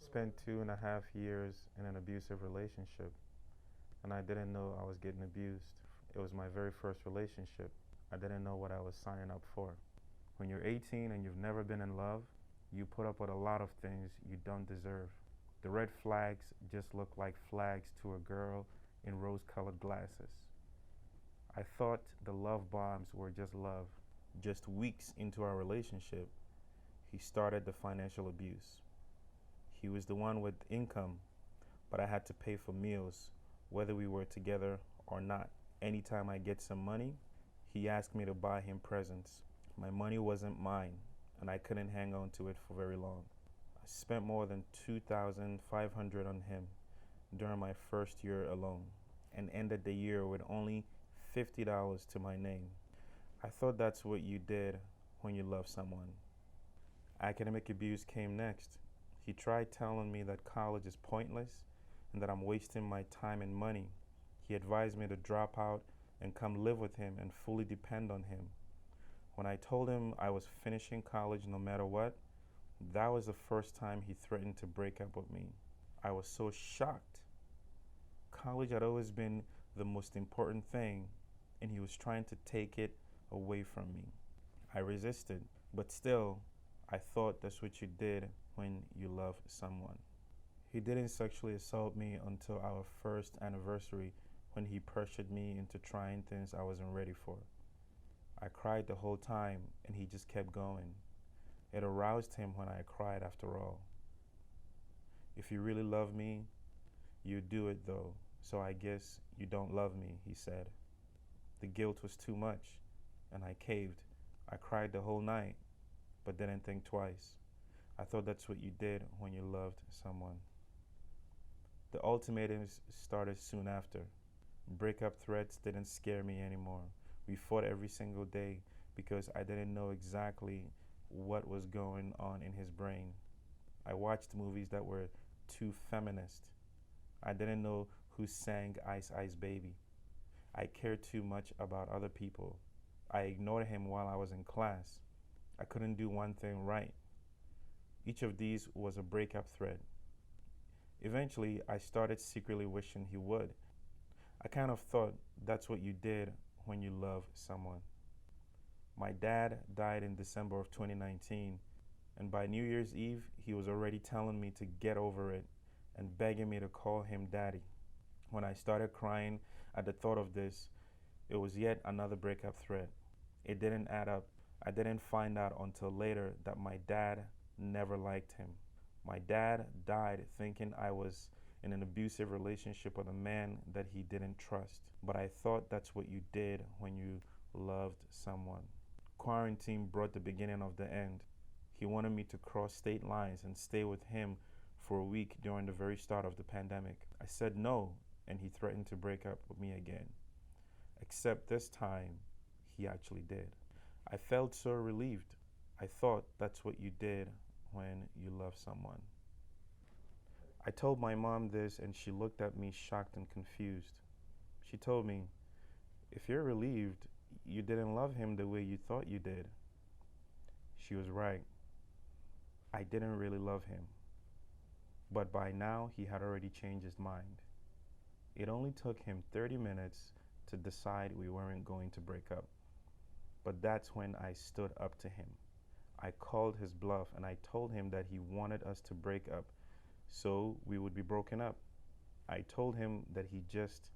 spent 2.5 years in an abusive relationship, and I didn't know I was getting abused. It was my very first relationship. I didn't know what I was signing up for. When you're 18 and you've never been in love, you put up with a lot of things you don't deserve. The red flags just look like flags to a girl in rose-colored glasses. I thought the love bombs were just love. Just weeks into our relationship, he started the financial abuse. He was the one with income, but I had to pay for meals, whether we were together or not. Anytime I get some money, he asked me to buy him presents. My money wasn't mine, and I couldn't hang on to it for very long. I spent more than $2,500 on him during my first year alone, and ended the year with only $50 to my name. I thought that's what you did when you love someone. Academic abuse came next. He tried telling me that college is pointless and that I'm wasting my time and money. He advised me to drop out and come live with him and fully depend on him. When I told him I was finishing college no matter what, that was the first time he threatened to break up with me. I was so shocked. College had always been the most important thing, and he was trying to take it away from me. I resisted, but still, I thought that's what you did when you love someone. He didn't sexually assault me until our first anniversary, when he pressured me into trying things I wasn't ready for. I cried the whole time, and he just kept going. It aroused him when I cried after all. If you really love me, you'd do it though, so I guess you don't love me, he said. The guilt was too much, and I caved. I cried the whole night, but didn't think twice. I thought that's what you did when you loved someone. The ultimatums started soon after. Breakup threats didn't scare me anymore. We fought every single day because I didn't know exactly what was going on in his brain. I watched movies that were too feminist. I didn't know who sang Ice Ice Baby. I cared too much about other people. I ignored him while I was in class. I couldn't do one thing right. Each of these was a breakup threat. Eventually, I started secretly wishing he would. I kind of thought that's what you did when you love someone. My dad died in December of 2019, and by New Year's Eve, he was already telling me to get over it and begging me to call him daddy. When I started crying at the thought of this, it was yet another breakup threat. It didn't add up. I didn't find out until later that my dad never liked him. My dad died thinking I was in an abusive relationship with a man that he didn't trust. But I thought that's what you did when you loved someone. Quarantine brought the beginning of the end. He wanted me to cross state lines and stay with him for a week during the very start of the pandemic. I said no, and he threatened to break up with me again. Except this time, he actually did. I felt so relieved. I thought that's what you did when you love someone. I told my mom this, and she looked at me shocked and confused. She told me, "If you're relieved, you didn't love him the way you thought you did." She was right. I didn't really love him. But by now, he had already changed his mind. It only took him 30 minutes to decide we weren't going to break up. But that's when I stood up to him. I called his bluff, and I told him that he wanted us to break up so we would be broken up. I told him that he just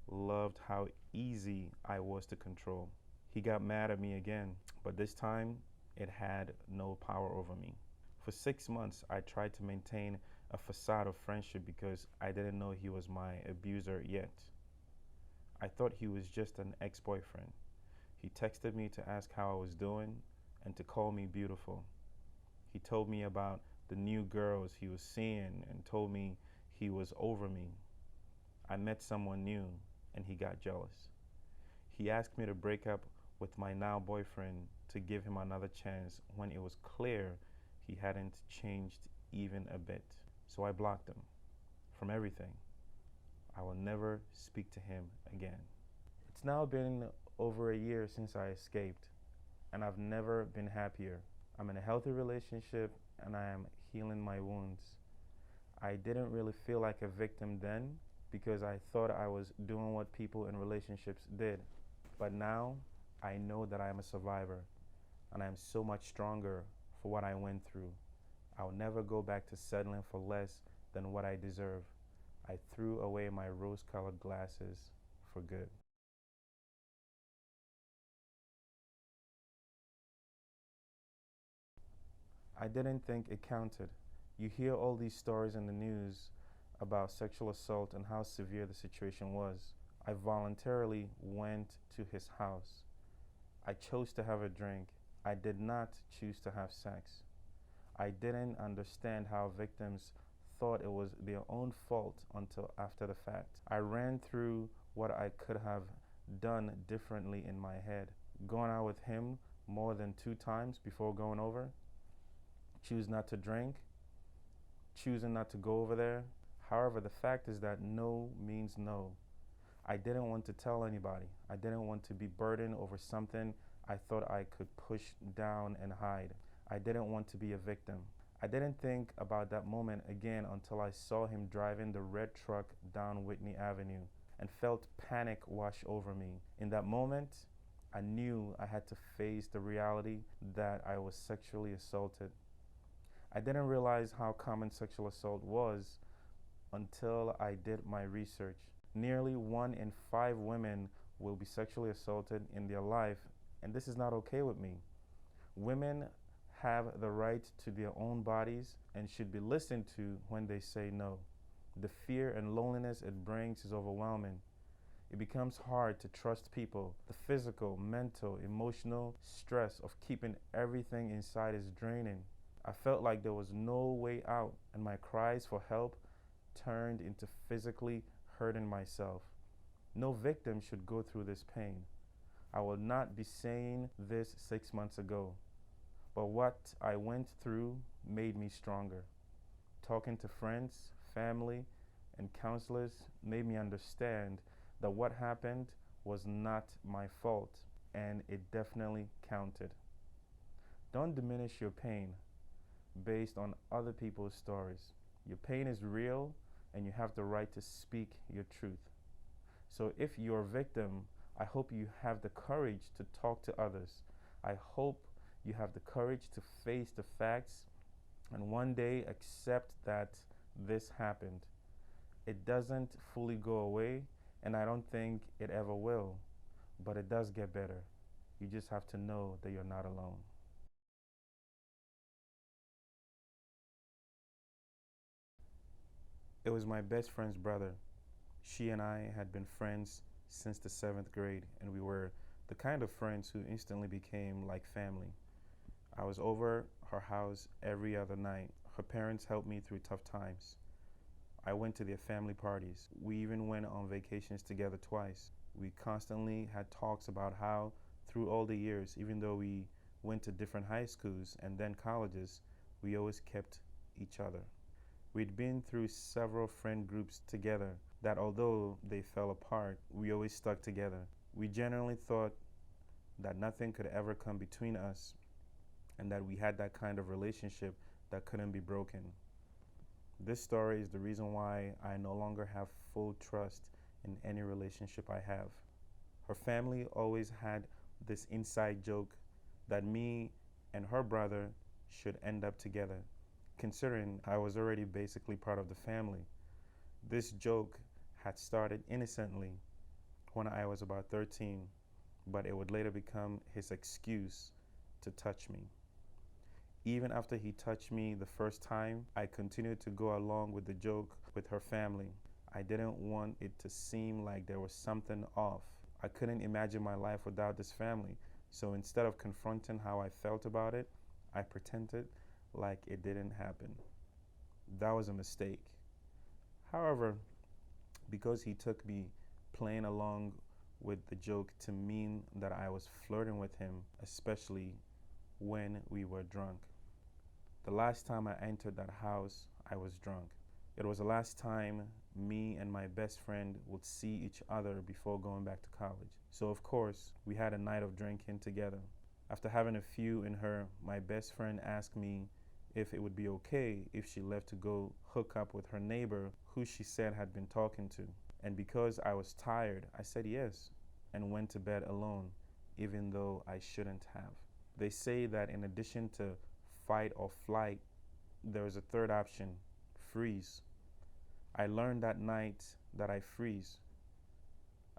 loved how easy I was to control. He got mad at me again, but this time it had no power over me. For 6 months, I tried to maintain a facade of friendship because I didn't know he was my abuser yet. I thought he was just an ex-boyfriend. He texted me to ask how I was doing and to call me beautiful. He told me about the new girls he was seeing and told me he was over me. I met someone new and he got jealous. He asked me to break up with my now boyfriend to give him another chance when it was clear he hadn't changed even a bit. So I blocked him from everything. I will never speak to him again. It's now been over a year since I escaped, and I've never been happier. I'm in a healthy relationship and I am healing my wounds. I didn't really feel like a victim then because I thought I was doing what people in relationships did. But now I know that I am a survivor and I am so much stronger for what I went through. I'll never go back to settling for less than what I deserve. I threw away my rose-colored glasses for good. I didn't think it counted. You hear all these stories in the news about sexual assault and how severe the situation was. I voluntarily went to his house. I chose to have a drink. I did not choose to have sex. I didn't understand how victims thought it was their own fault until after the fact. I ran through what I could have done differently in my head. Going out with him more than 2 times before going over, choose not to drink, choosing not to go over there. However, the fact is that no means no. I didn't want to tell anybody. I didn't want to be burdened over something I thought I could push down and hide. I didn't want to be a victim. I didn't think about that moment again until I saw him driving the red truck down Whitney Avenue and felt panic wash over me. In that moment, I knew I had to face the reality that I was sexually assaulted. I didn't realize how common sexual assault was until I did my research. Nearly 1 in 5 women will be sexually assaulted in their life, and this is not okay with me. Women have the right to their own bodies and should be listened to when they say no. The fear and loneliness it brings is overwhelming. It becomes hard to trust people. The physical, mental, emotional stress of keeping everything inside is draining. I felt like there was no way out, and my cries for help turned into physically hurting myself. No victim should go through this pain. I would not be saying this 6 months ago, but what I went through made me stronger. Talking to friends, family, and counselors made me understand that what happened was not my fault, and it definitely counted. Don't diminish your pain based on other people's stories. Your pain is real, and you have the right to speak your truth. So if you're a victim, I hope you have the courage to talk to others. I hope you have the courage to face the facts and one day accept that this happened. It doesn't fully go away, and I don't think it ever will, but it does get better. You just have to know that you're not alone. It was my best friend's brother. She and I had been friends since the 7th grade, and we were the kind of friends who instantly became like family. I was over her house every other night. Her parents helped me through tough times. I went to their family parties. We even went on vacations together twice. We constantly had talks about how, through all the years, even though we went to different high schools and then colleges, we always kept each other. We'd been through several friend groups together that although they fell apart, we always stuck together. We generally thought that nothing could ever come between us and that we had that kind of relationship that couldn't be broken. This story is the reason why I no longer have full trust in any relationship I have. Her family always had this inside joke that me and her brother should end up together, considering I was already basically part of the family. This joke had started innocently when I was about 13, but it would later become his excuse to touch me. Even after he touched me the first time, I continued to go along with the joke with her family. I didn't want it to seem like there was something off. I couldn't imagine my life without this family, so instead of confronting how I felt about it, I pretended like it didn't happen. That was a mistake. However, because he took me playing along with the joke to mean that I was flirting with him, especially when we were drunk. The last time I entered that house, I was drunk. It was the last time me and my best friend would see each other before going back to college. So of course, we had a night of drinking together. After having a few in her, my best friend asked me if it would be okay if she left to go hook up with her neighbor who she said had been talking to. And because I was tired, I said yes and went to bed alone, even though I shouldn't have. They say that in addition to fight or flight, there is a third option: freeze. I learned that night that I freeze.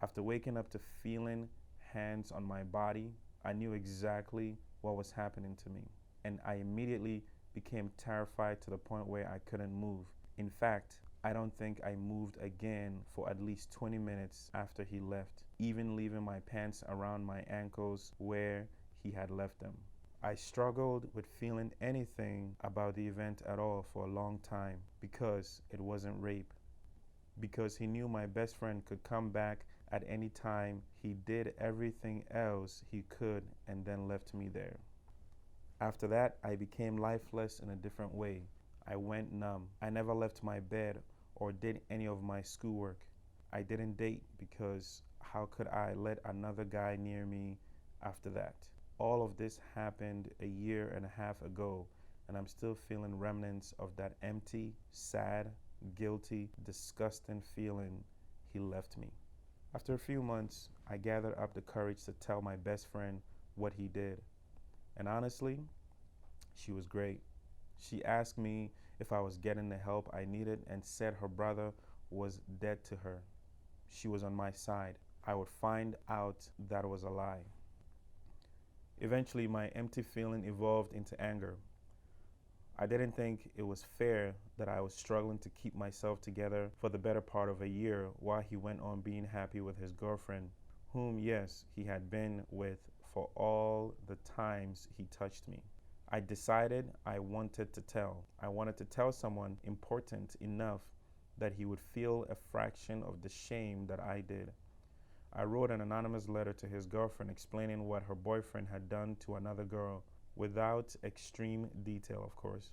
After waking up to feeling hands on my body, I knew exactly what was happening to me, and I immediately became terrified to the point where I couldn't move. In fact, I don't think I moved again for at least 20 minutes after he left, even leaving my pants around my ankles where he had left them. I struggled with feeling anything about the event at all for a long time because it wasn't rape. Because he knew my best friend could come back at any time, he did everything else he could and then left me there. After that, I became lifeless in a different way. I went numb. I never left my bed or did any of my schoolwork. I didn't date because how could I let another guy near me after that? All of this happened a year and a half ago, and I'm still feeling remnants of that empty, sad, guilty, disgusting feeling he left me. After a few months, I gathered up the courage to tell my best friend what he did. And honestly, she was great. She asked me if I was getting the help I needed and said her brother was dead to her. She was on my side. I would find out that was a lie. Eventually, my empty feeling evolved into anger. I didn't think it was fair that I was struggling to keep myself together for the better part of a year while he went on being happy with his girlfriend, whom, yes, he had been with for all the times he touched me. I decided I wanted to tell. I wanted to tell someone important enough that he would feel a fraction of the shame that I did. I wrote an anonymous letter to his girlfriend explaining what her boyfriend had done to another girl, without extreme detail, of course.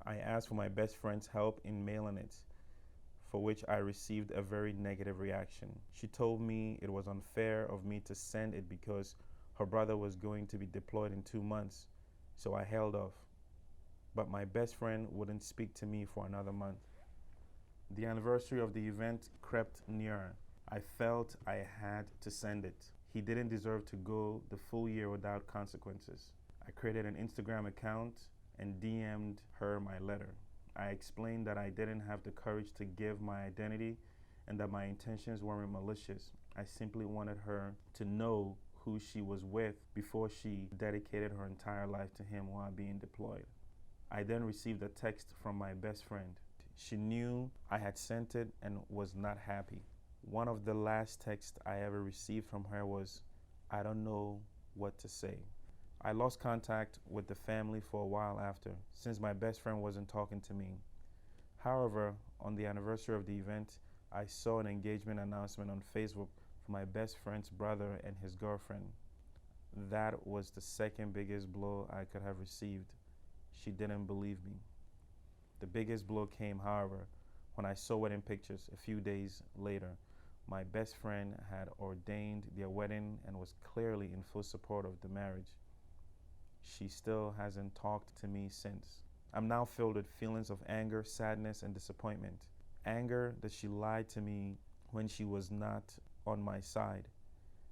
I asked for my best friend's help in mailing it, for which I received a very negative reaction. She told me it was unfair of me to send it because her brother was going to be deployed in 2 months, so I held off. But my best friend wouldn't speak to me for another month. The anniversary of the event crept nearer. I felt I had to send it. He didn't deserve to go the full year without consequences. I created an Instagram account and DM'd her my letter. I explained that I didn't have the courage to give my identity and that my intentions weren't malicious. I simply wanted her to know who she was with before she dedicated her entire life to him while being deployed. I then received a text from my best friend. She knew I had sent it and was not happy. One of the last texts I ever received from her was, "I don't know what to say." I lost contact with the family for a while after, since my best friend wasn't talking to me. However, on the anniversary of the event, I saw an engagement announcement on Facebook for my best friend's brother and his girlfriend. That was the second biggest blow I could have received. She didn't believe me. The biggest blow came, however, when I saw wedding pictures a few days later. My best friend had ordained their wedding and was clearly in full support of the marriage. She still hasn't talked to me since. I'm now filled with feelings of anger, sadness, and disappointment. Anger that she lied to me when she was not on my side.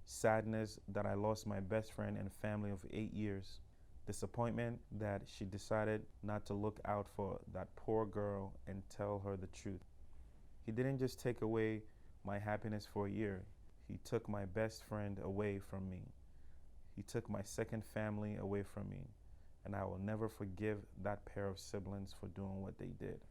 Sadness that I lost my best friend and family of 8 years. Disappointment that she decided not to look out for that poor girl and tell her the truth. He didn't just take away my happiness for a year. He took my best friend away from me. He took my second family away from me. And I will never forgive that pair of siblings for doing what they did.